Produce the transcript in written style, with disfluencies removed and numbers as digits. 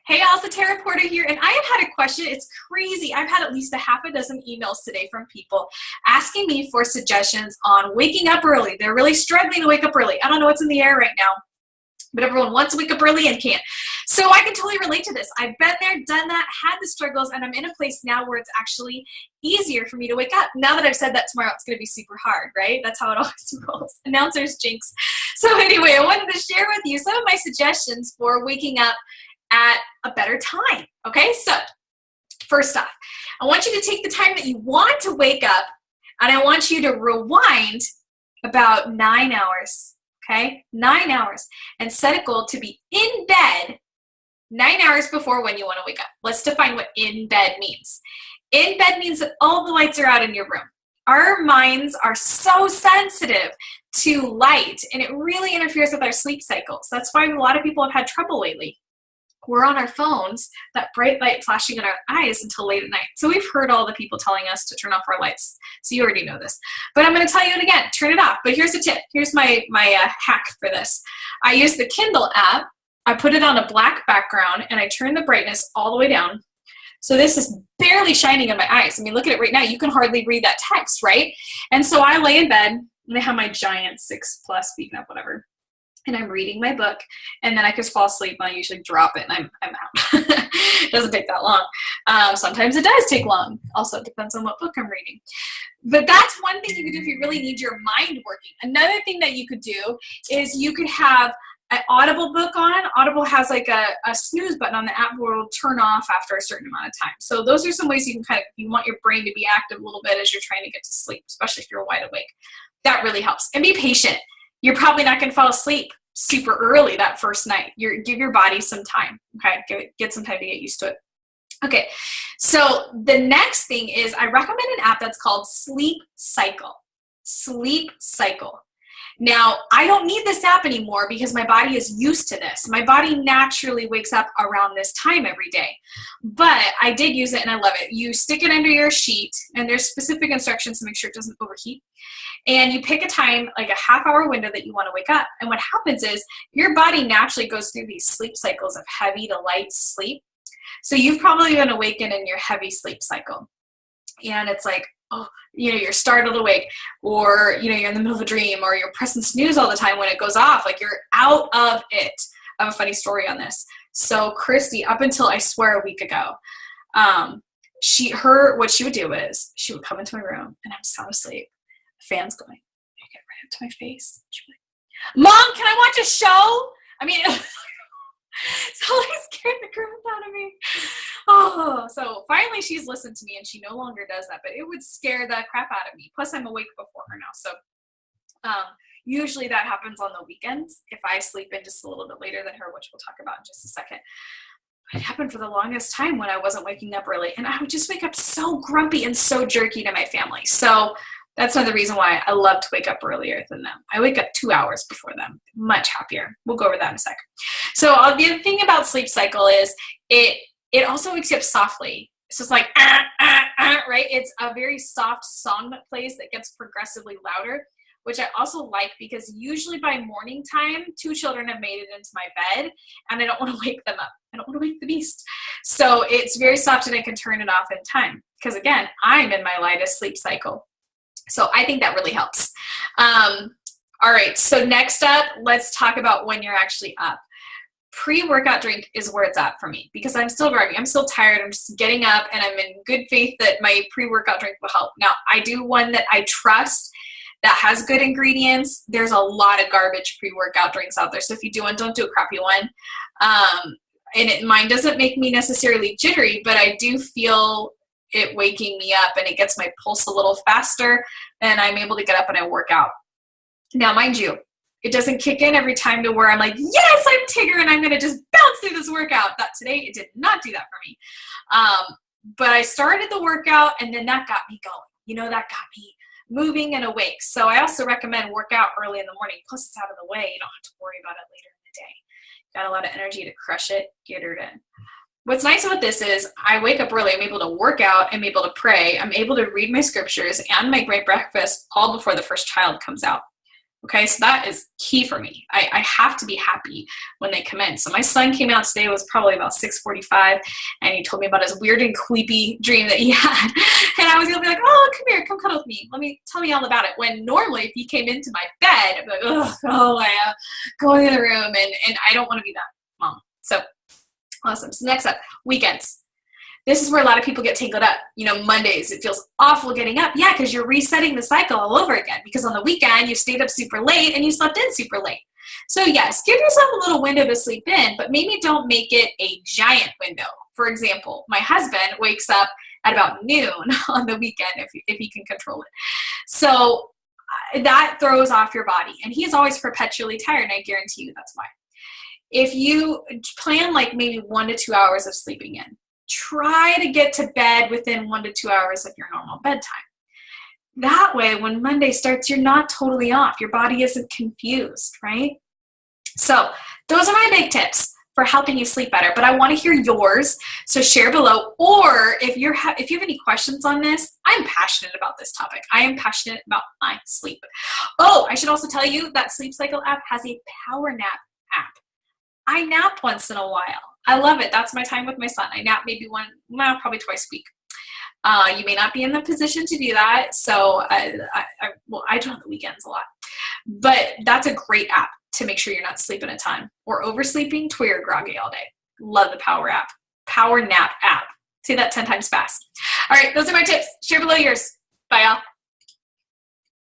Hey, Alsa Tara Porter here, and I have had a question. It's crazy. I've had at least a half a dozen emails today from people asking me for suggestions on waking up early. They're really struggling to wake up early. I don't know what's in the air right now, but everyone wants to wake up early and can't. So I can totally relate to this. I've been there, done that, had the struggles, and I'm in a place now where it's actually easier for me to wake up. Now that I've said that tomorrow, it's going to be super hard, right? That's how it always rolls. Announcers jinx. So anyway, I wanted to share with you some of my suggestions for waking up at a better time. Okay, so first off, I want you to take the time that you want to wake up, and I want you to rewind about 9 hours. Okay, 9 hours, and set a goal to be in bed 9 hours before when you want to wake up. Let's define what in bed means. In bed means that all the lights are out in your room. Our minds are so sensitive to light, and it really interferes with our sleep cycles. That's why a lot of people have had trouble lately. We're on our phones, that bright light flashing in our eyes until late at night. So we've heard all the people telling us to turn off our lights. So you already know this. But I'm going to tell you it again, turn it off. But here's a tip. Here's my hack for this. I use the Kindle app. I put it on a black background, and I turn the brightness all the way down. So this is barely shining in my eyes. I mean, look at it right now. You can hardly read that text, right? And so I lay in bed, and I have my giant 6+ speaking up, whatever. And I'm reading my book, and then I just fall asleep, and I usually drop it, and I'm out. It doesn't take that long. Sometimes it does take long. Also, it depends on what book I'm reading. But that's one thing you could do if you really need your mind working. Another thing that you could do is you could have an Audible book on. Audible has like a snooze button on the app where it'll turn off after a certain amount of time. So those are some ways you can kind of, you want your brain to be active a little bit as you're trying to get to sleep, especially if you're wide awake. That really helps. And be patient. You're probably not going to fall asleep super early that first night. Give your body some time. Okay, get some time to get used to it. Okay, so the next thing is I recommend an app that's called Sleep Cycle. Sleep Cycle. Now, I don't need this app anymore because my body is used to this. My body naturally wakes up around this time every day. But I did use it, and I love it. You stick it under your sheet, and there's specific instructions to make sure it doesn't overheat. And you pick a time, like a half-hour window that you want to wake up. And what happens is your body naturally goes through these sleep cycles of heavy to light sleep. So you've probably been awakened in your heavy sleep cycle. And it's like, oh, you're startled awake, or, you're in the middle of a dream, or you're pressing snooze all the time when it goes off. Like, you're out of it. I have a funny story on this. So Christy, up until I swear a week ago, what she would do is she would come into my room, and I'm sound asleep. Fan's going, I get right up to my face. She'd be like, Mom, can I watch a show? I mean, it's always scared the crap out of me. Oh, so finally she's listened to me, and she no longer does that, but it would scare the crap out of me. Plus I'm awake before her now. So usually that happens on the weekends if I sleep in just a little bit later than her, which we'll talk about in just a second. It happened for the longest time when I wasn't waking up early, and I would just wake up so grumpy and so jerky to my family. So that's another reason why I love to wake up earlier than them. I wake up 2 hours before them. Much happier. We'll go over that in a sec. So the other thing about sleep cycle is it also wakes you up softly. So it's like, right? It's a very soft song that plays that gets progressively louder, which I also like because usually by morning time, 2 children have made it into my bed, and I don't want to wake them up. I don't want to wake the beast. So it's very soft, and I can turn it off in time because, again, I'm in my lightest sleep cycle. So I think that really helps. All right, so next up, let's talk about when you're actually up. Pre-workout drink is where it's at for me because I'm still groggy. I'm still tired. I'm just getting up, and I'm in good faith that my pre-workout drink will help. Now, I do one that I trust that has good ingredients. There's a lot of garbage pre-workout drinks out there. So if you do one, don't do a crappy one. Mine doesn't make me necessarily jittery, but I do feel it waking me up, and it gets my pulse a little faster, and I'm able to get up and I work out. Now, mind you, it doesn't kick in every time to where I'm like, yes, I'm Tigger, and I'm going to just bounce through this workout. That today, it did not do that for me. But I started the workout, and then that got me going. That got me moving and awake. So I also recommend workout early in the morning. Plus, it's out of the way. You don't have to worry about it later in the day. Got a lot of energy to crush it, get her in. What's nice about this is I wake up early. I'm able to work out. I'm able to pray. I'm able to read my scriptures and make my breakfast all before the first child comes out, Okay, so that is key for me. I have to be happy when they come in. So my son came out today, it was probably about 6:45, and he told me about his weird and creepy dream that he had. And I was gonna be like, oh, come here, come cuddle with me. Tell me all about it. When normally if he came into my bed, I'd be like, oh, go in the room, and I don't want to be that mom. So awesome. So next up, weekends. This is where a lot of people get tangled up. You know, Mondays, it feels awful getting up. Yeah, because you're resetting the cycle all over again, because on the weekend you stayed up super late and you slept in super late. So yes, give yourself a little window to sleep in, but maybe don't make it a giant window. For example, my husband wakes up at about noon on the weekend if he can control it. So that throws off your body, and he's always perpetually tired, and I guarantee you that's why. If you plan like maybe 1 to 2 hours of sleeping in, try to get to bed within 1 to 2 hours of your normal bedtime. That way, when Monday starts, you're not totally off. Your body isn't confused, right? So those are my big tips for helping you sleep better, but I want to hear yours. So share below, or if you have any questions on this, I'm passionate about this topic. I am passionate about my sleep. Oh, I should also tell you that Sleep Cycle app has a power nap app. I nap once in a while. I love it. That's my time with my son. I nap maybe probably twice a week. You may not be in the position to do that, so I do on the weekends a lot. But that's a great app to make sure you're not sleeping a ton or oversleeping to where you're groggy all day. Love the Power Nap app. Say that 10 times fast. All right, those are my tips. Share below yours. Bye, y'all.